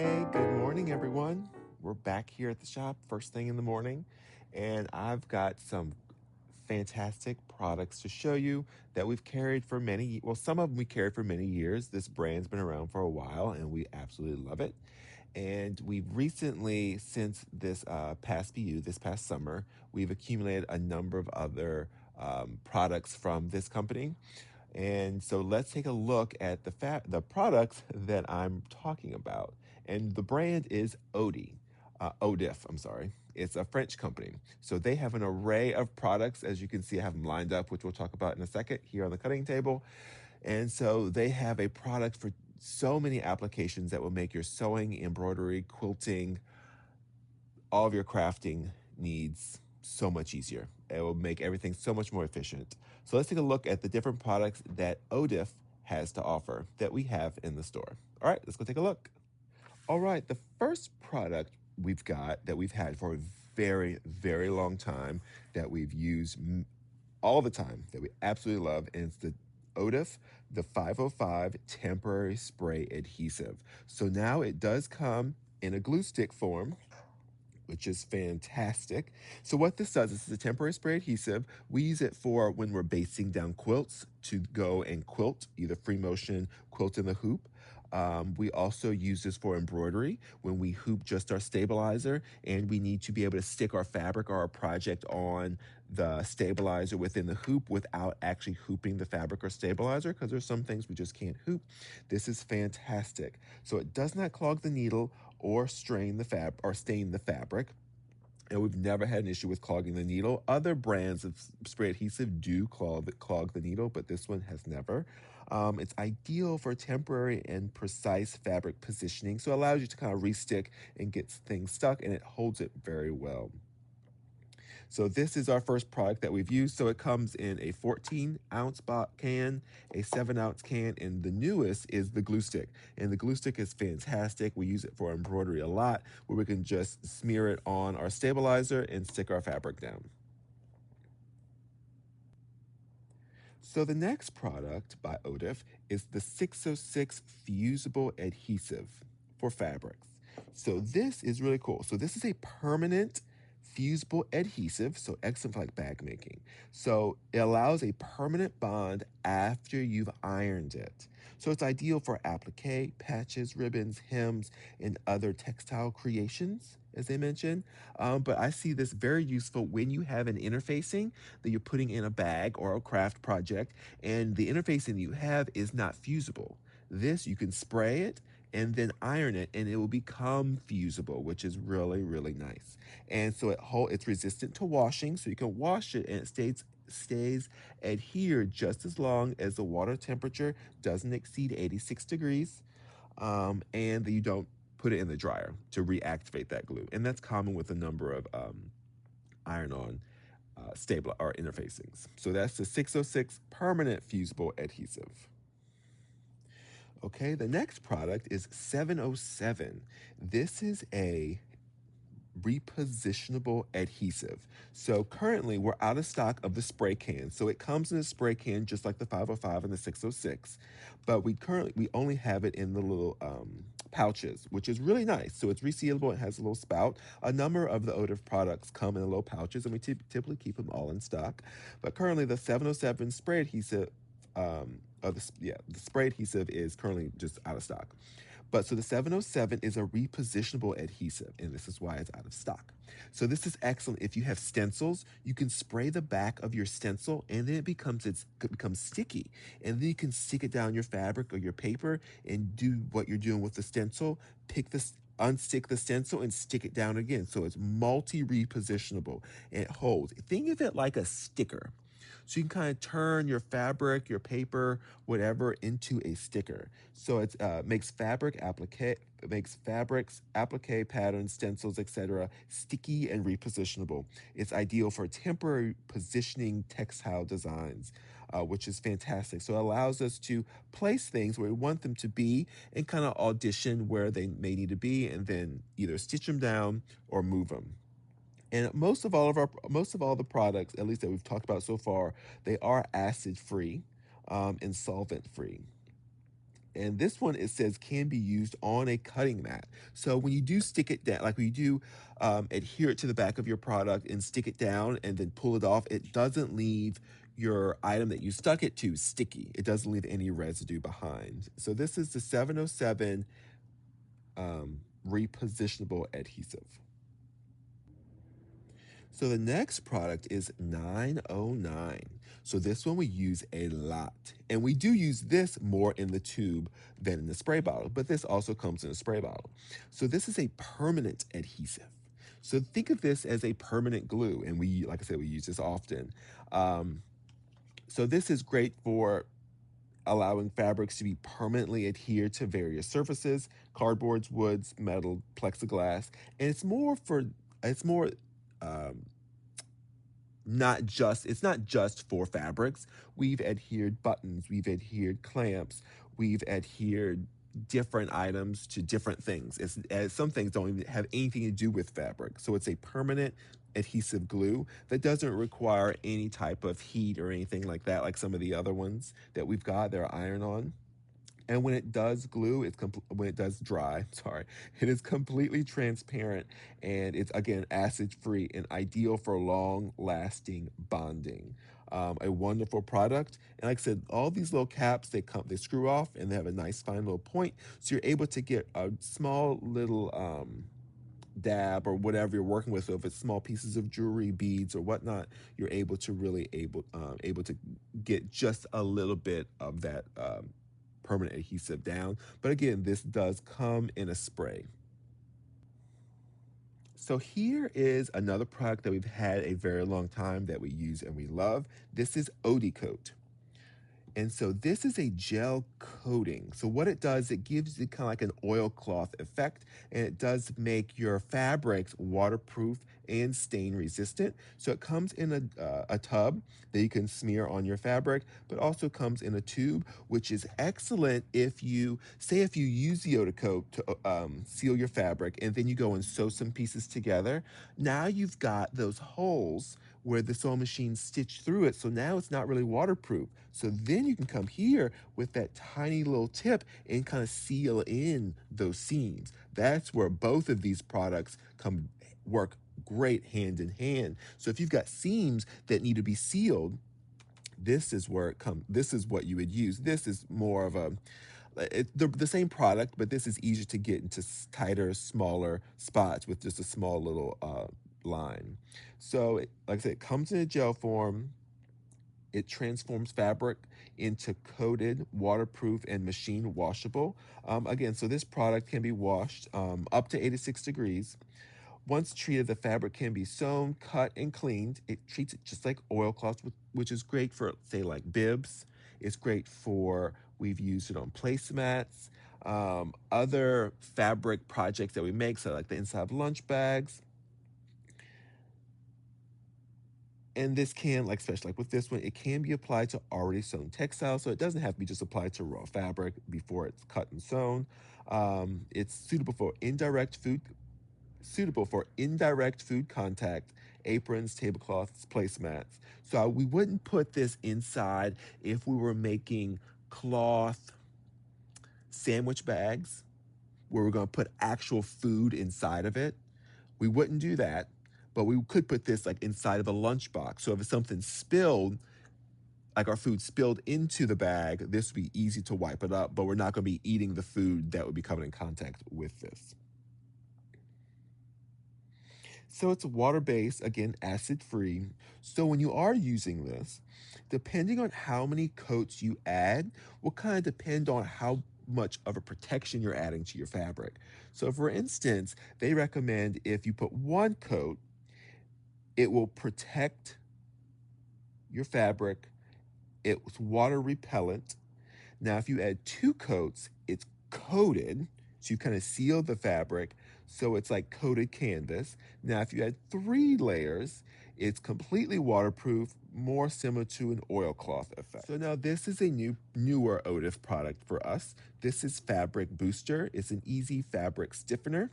Hey, good morning, everyone. We're back here at the shop first thing in the morning, and I've got some fantastic products to show you that we've carried for many, well, some of them we carried for many years. This brand's been around for a while, and we absolutely love it. And we've recently, since this past BU, this past summer, we've accumulated a number of other products from this company. And so let's take a look at the products that I'm talking about. And the brand is Odif, I'm sorry. It's a French company. So they have an array of products. As you can see, I have them lined up, which we'll talk about in a second here on the cutting table. And so they have a product for so many applications that will make your sewing, embroidery, quilting, all of your crafting needs so much easier. It will make everything so much more efficient. So let's take a look at the different products that Odif has to offer that we have in the store. All right, let's go take a look. All right, the first product we've got that we've had for a very, very long time that we've used all the time that we absolutely love, and it's the Odif, the 505 Temporary Spray Adhesive. So now it does come in a glue stick form, which is fantastic. So what this does, this is a temporary spray adhesive. We use it for when we're basting down quilts to go and quilt, either free motion, quilt in the hoop. We also use this for embroidery when we hoop just our stabilizer and we need to be able to stick our fabric or our project on the stabilizer within the hoop without actually hooping the fabric or stabilizer, because there's some things we just can't hoop. This is fantastic. So it does not clog the needle or stain the fabric. And we've never had an issue with clogging the needle. Other brands of spray adhesive do clog the needle, but this one has never. It's ideal for temporary and precise fabric positioning, so it allows you to kind of restick and get things stuck, and it holds it very well. So this is our first product that we've used. So it comes in a 14-ounce can, a 7-ounce can, and the newest is the glue stick. And the glue stick is fantastic. We use it for embroidery a lot, where we can just smear it on our stabilizer and stick our fabric down. So the next product by Odif is the 606 Fusible Adhesive for fabrics. So this is really cool. So this is a permanent fusible adhesive, so excellent for like bag making. So it allows a permanent bond after you've ironed it. So it's ideal for applique, patches, ribbons, hems, and other textile creations, as I mentioned. But I see this very useful when you have an interfacing that you're putting in a bag or a craft project, and the interfacing you have is not fusible. This, you can spray it and then iron it, and it will become fusible, which is really, really nice. And so it's resistant to washing, so you can wash it and it stays adhered just as long as the water temperature doesn't exceed 86 degrees, and that you don't put it in the dryer to reactivate that glue. And that's common with a number of iron-on stable or interfacings. So that's the 606 Permanent Fusible Adhesive. Okay, the next product is 707. This is a repositionable adhesive. So currently we're out of stock of the spray can. So it comes in a spray can just like the 505 and the 606, but we only have it in the little pouches, which is really nice. So it's resealable, it has a little spout. A number of the Odif products come in little pouches, and we typically keep them all in stock. But currently the 707 spray adhesive, the spray adhesive is currently just out of stock. But so the 707 is a repositionable adhesive, and this is why it's out of stock. So this is excellent. If you have stencils, you can spray the back of your stencil, and then it becomes sticky, and then you can stick it down your fabric or your paper and do what you're doing with the stencil. Unstick the stencil and stick it down again. So it's multi-repositionable and it holds. Think of it like a sticker. So you can kind of turn your fabric, your paper, whatever, into a sticker. So it makes fabrics, applique patterns, stencils, etc., sticky and repositionable. It's ideal for temporary positioning textile designs, which is fantastic. So it allows us to place things where we want them to be and kind of audition where they may need to be, and then either stitch them down or move them. And most of all the products, at least that we've talked about so far, they are acid free and solvent free. And this one, it says, can be used on a cutting mat. So when you do stick it down, like when you do adhere it to the back of your product and stick it down and then pull it off, it doesn't leave your item that you stuck it to sticky. It doesn't leave any residue behind. So this is the 707 Repositionable Adhesive. So the next product is 909. So this one we use a lot. And we do use this more in the tube than in the spray bottle, but this also comes in a spray bottle. So this is a permanent adhesive. So think of this as a permanent glue. And we, like I said, we use this often. So this is great for allowing fabrics to be permanently adhered to various surfaces, cardboards, woods, metal, plexiglass. And it's more um, it's not just for fabrics. We've adhered buttons, we've adhered clamps, we've adhered different items to different things. Some things don't even have anything to do with fabric. So it's a permanent adhesive glue that doesn't require any type of heat or anything like that, like some of the other ones that we've got that are iron on. And when it does glue, when it does dry, sorry, it is completely transparent, and it's, again, acid free and ideal for long lasting bonding. A wonderful product. And like I said, all these little caps, they screw off and they have a nice fine little point. So you're able to get a small little dab or whatever you're working with. So if it's small pieces of jewelry, beads, or whatnot, you're able to able to get just a little bit of that permanent adhesive down. But again, this does come in a spray. So here is another product that we've had a very long time that we use and we love. This is Odicoat. And so this is a gel coating. So what it does, it gives you kind of like an oilcloth effect, and it does make your fabrics waterproof and stain resistant. So it comes in a tub that you can smear on your fabric, but also comes in a tube, which is excellent if you use the Odicoat to seal your fabric, and then you go and sew some pieces together. Now you've got those holes where the sewing machine stitched through it. So now it's not really waterproof. So then you can come here with that tiny little tip and kind of seal in those seams. That's where both of these products work great hand in hand. So if you've got seams that need to be sealed, this is what you would use. This is more of the same product, but this is easier to get into tighter, smaller spots with just a small little line. So, like I said, it comes in a gel form. It transforms fabric into coated, waterproof, and machine washable. Again, so this product can be washed up to 86 degrees. Once treated, the fabric can be sewn, cut, and cleaned. It treats it just like oilcloth, which is great for, say, like bibs. It's great for, we've used it on placemats, other fabric projects that we make, so like the inside of lunch bags. And this can, like especially like with this one, it can be applied to already sewn textiles, so it doesn't have to be just applied to raw fabric before it's cut and sewn. It's suitable for indirect food contact, aprons, tablecloths, placemats. So we wouldn't put this inside if we were making cloth sandwich bags where we're going to put actual food inside of it. We wouldn't do that, but we could put this like inside of a lunchbox. So if something spilled, like our food spilled into the bag, this would be easy to wipe it up, but we're not going to be eating the food that would be coming in contact with this. So it's water-based, again, acid-free. So when you are using this, depending on how many coats you add, will kind of depend on how much of a protection you're adding to your fabric. So for instance, they recommend if you put one coat, it will protect your fabric. It's water repellent. Now, if you add two coats, it's coated, so you kind of seal the fabric, so it's like coated canvas. Now, if you add three layers, it's completely waterproof, more similar to an oilcloth effect. So now this is a newer Odif product for us. This is Fabric Booster. It's an easy fabric stiffener.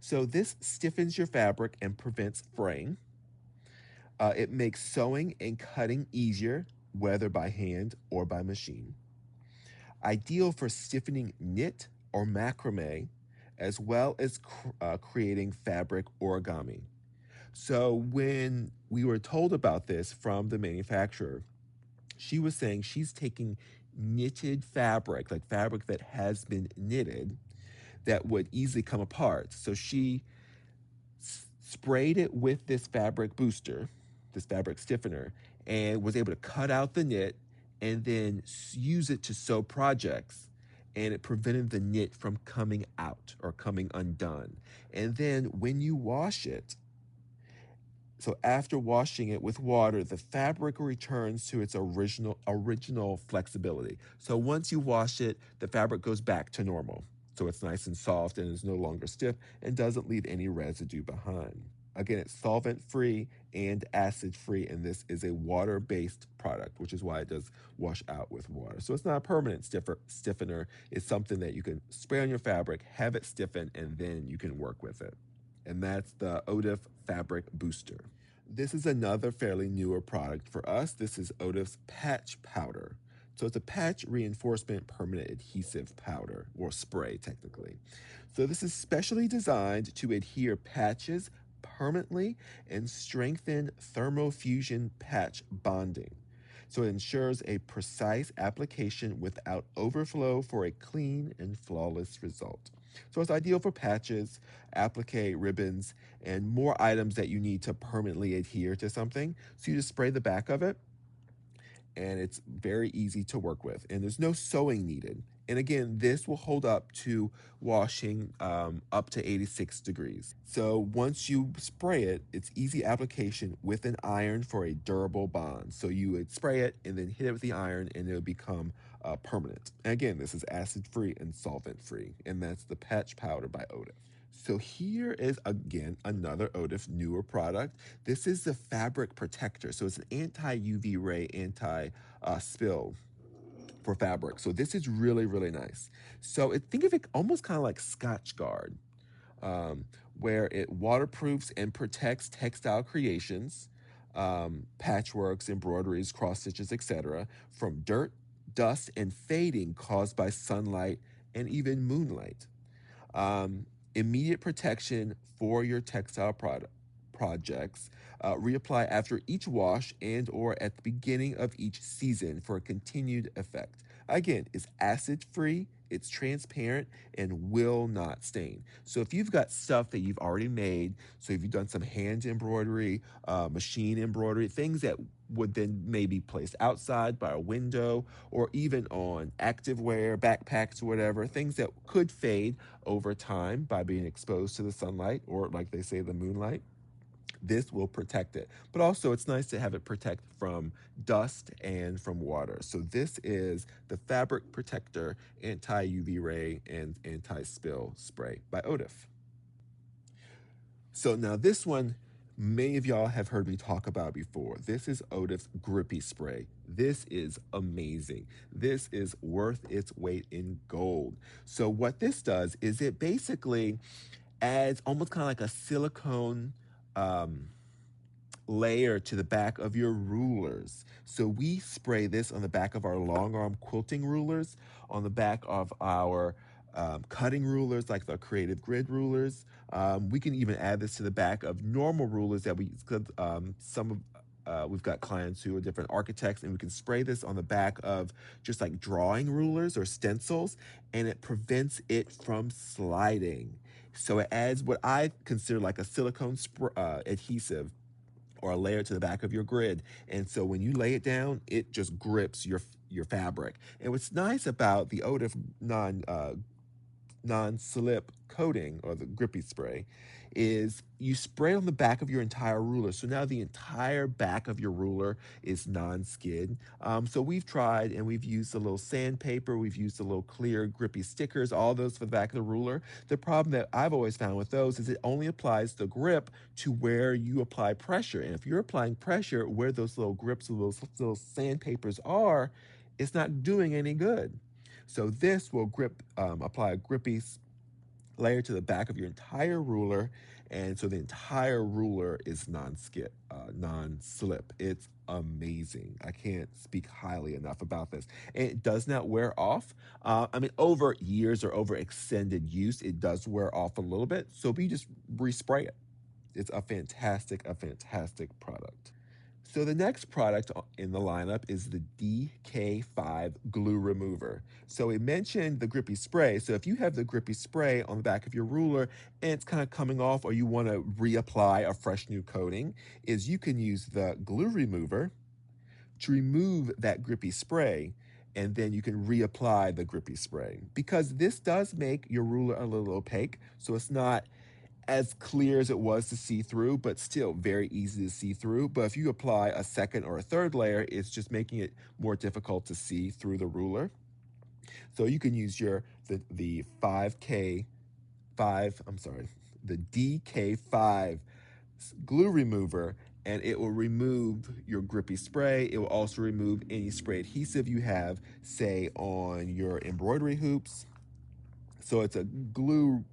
So this stiffens your fabric and prevents fraying. It makes sewing and cutting easier, whether by hand or by machine. ideal for stiffening knit or macrame, as well as creating fabric origami. So when we were told about this from the manufacturer, she was saying she's taking knitted fabric, like fabric that has been knitted, that would easily come apart. So she sprayed it with this fabric booster, this fabric stiffener, and was able to cut out the knit and then use it to sew projects. And it prevented the knit from coming out or coming undone. And then when you wash it, so after washing it with water, the fabric returns to its original flexibility. So once you wash it, the fabric goes back to normal. So it's nice and soft and is no longer stiff and doesn't leave any residue behind. Again, it's solvent-free and acid-free, and this is a water-based product, which is why it does wash out with water. So it's not a permanent stiffener. It's something that you can spray on your fabric, have it stiffen, and then you can work with it. And that's the Odif Fabric Booster. This is another fairly newer product for us. This is Odif's Patch Powder. So it's a patch reinforcement permanent adhesive powder, or spray technically. So this is specially designed to adhere patches permanently and strengthen thermofusion patch bonding. So it ensures a precise application without overflow for a clean and flawless result. So it's ideal for patches, applique, ribbons, and more items that you need to permanently adhere to something. So you just spray the back of it, and it's very easy to work with, and there's no sewing needed. And again, this will hold up to washing up to 86 degrees. So once you spray it, it's easy application with an iron for a durable bond. So you would spray it and then hit it with the iron, and it'll become permanent. And again, this is acid-free and solvent-free, and that's the Patch Powder by Odif. So here is again another Odif newer product. This is the fabric protector. So it's an anti-UV ray, anti-spill for fabric. So this is really, really nice. So think of it almost kind of like Scotch Guard, where it waterproofs and protects textile creations, patchworks, embroideries, cross stitches, etc., from dirt, dust, and fading caused by sunlight and even moonlight. Immediate protection for your textile projects. Reapply after each wash and or at the beginning of each season for a continued effect. Again, it's acid-free, it's transparent, and will not stain. So if you've got stuff that you've already made, so if you've done some hand embroidery, machine embroidery, things that would then maybe placed outside by a window or even on activewear, backpacks, or whatever, things that could fade over time by being exposed to the sunlight or, like they say, the moonlight. This will protect it. But also, it's nice to have it protect from dust and from water. So this is the Fabric Protector Anti-UV Ray and Anti-Spill Spray by Odif. So now this one, many of y'all have heard me talk about before. This is Odif's Grippy Spray. This is amazing. This is worth its weight in gold. So what this does is it basically adds almost kind of like a silicone layer to the back of your rulers. So we spray this on the back of our long arm quilting rulers, on the back of our cutting rulers, like the creative grid rulers. We can even add this to the back of normal rulers that we, we've got clients who are different architects, and we can spray this on the back of just like drawing rulers or stencils, and it prevents it from sliding. So it adds what I consider like a silicone adhesive or a layer to the back of your grid. And so when you lay it down, it just grips your fabric. And what's nice about the Odif non-slip coating, or the Grippy spray, is you spray on the back of your entire ruler. So now the entire back of your ruler is non-skid. So we've tried and we've used a little sandpaper, we've used a little clear Grippy stickers, all those for the back of the ruler. The problem that I've always found with those is it only applies the grip to where you apply pressure. And if you're applying pressure where those little grips or those little sandpapers are, it's not doing any good. So this will apply a Grippy layer to the back of your entire ruler, and so the entire ruler is non-slip. It's amazing. I can't speak highly enough about this. And it does not wear off. I mean, over years or over extended use, it does wear off a little bit. So you just respray it. It's a fantastic product. So the next product in the lineup is the DK5 Glue Remover. So we mentioned the Grippy spray. So if you have the Grippy spray on the back of your ruler and it's kind of coming off, or you want to reapply a fresh new coating, is you can use the glue remover to remove that Grippy spray, and then you can reapply the Grippy spray. Because this does make your ruler a little opaque, so it's not as clear as it was to see through, but still very easy to see through. But if you apply a second or a third layer, it's just making it more difficult to see through the ruler. So you can use the 5K 5, I'm sorry, the DK5 glue remover, and it will remove your Grippy spray. It will also remove any spray adhesive you have, say on your embroidery hoops. So it's a glue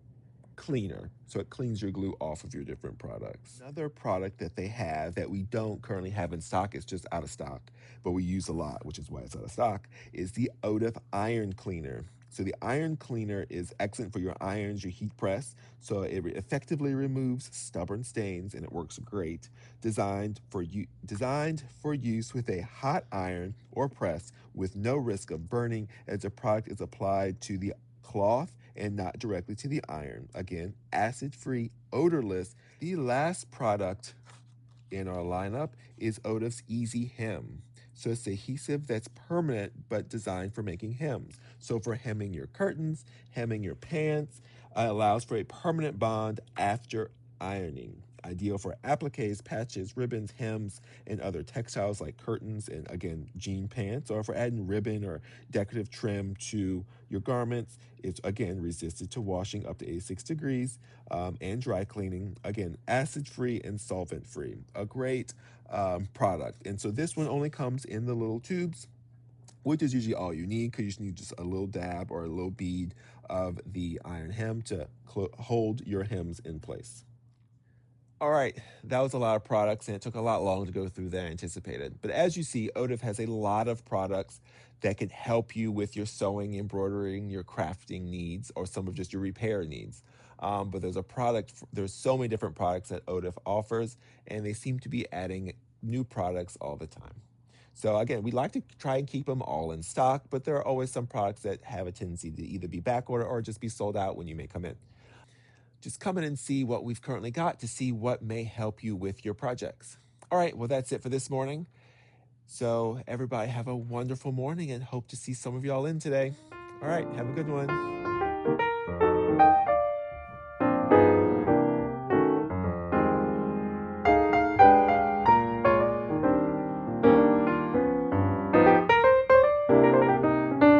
cleaner. So it cleans your glue off of your different products. Another product that they have that we don't currently have in stock, it's just out of stock, but we use a lot, which is why it's out of stock, is the Odif iron cleaner. So the iron cleaner is excellent for your irons, your heat press. So it effectively removes stubborn stains, and it works great. Designed for use with a hot iron or press with no risk of burning, as the product is applied to the cloth and not directly to the iron. Again, acid-free, odorless. The last product in our lineup is Odif's Easy Hem. So it's adhesive that's permanent but designed for making hems. So for hemming your curtains, hemming your pants, allows for a permanent bond after ironing. Ideal for appliques, patches, ribbons, hems, and other textiles like curtains and, again, jean pants, or for adding ribbon or decorative trim to your garments. It's, again, resistant to washing up to 86 degrees and dry cleaning. Again, acid-free and solvent-free. A great product. And so this one only comes in the little tubes, which is usually all you need, because you just need just a little dab or a little bead of the iron hem to hold your hems in place. All right, that was a lot of products, and it took a lot longer to go through than I anticipated. But as you see, Odif has a lot of products that can help you with your sewing, embroidering, your crafting needs, or some of just your repair needs. But there's so many different products that Odif offers, and they seem to be adding new products all the time. So again, we like to try and keep them all in stock, but there are always some products that have a tendency to either be back order or just be sold out when you may come in. Just come in and see what we've currently got to see what may help you with your projects. All right, well, that's it for this morning. So everybody have a wonderful morning, and hope to see some of y'all in today. All right, have a good one.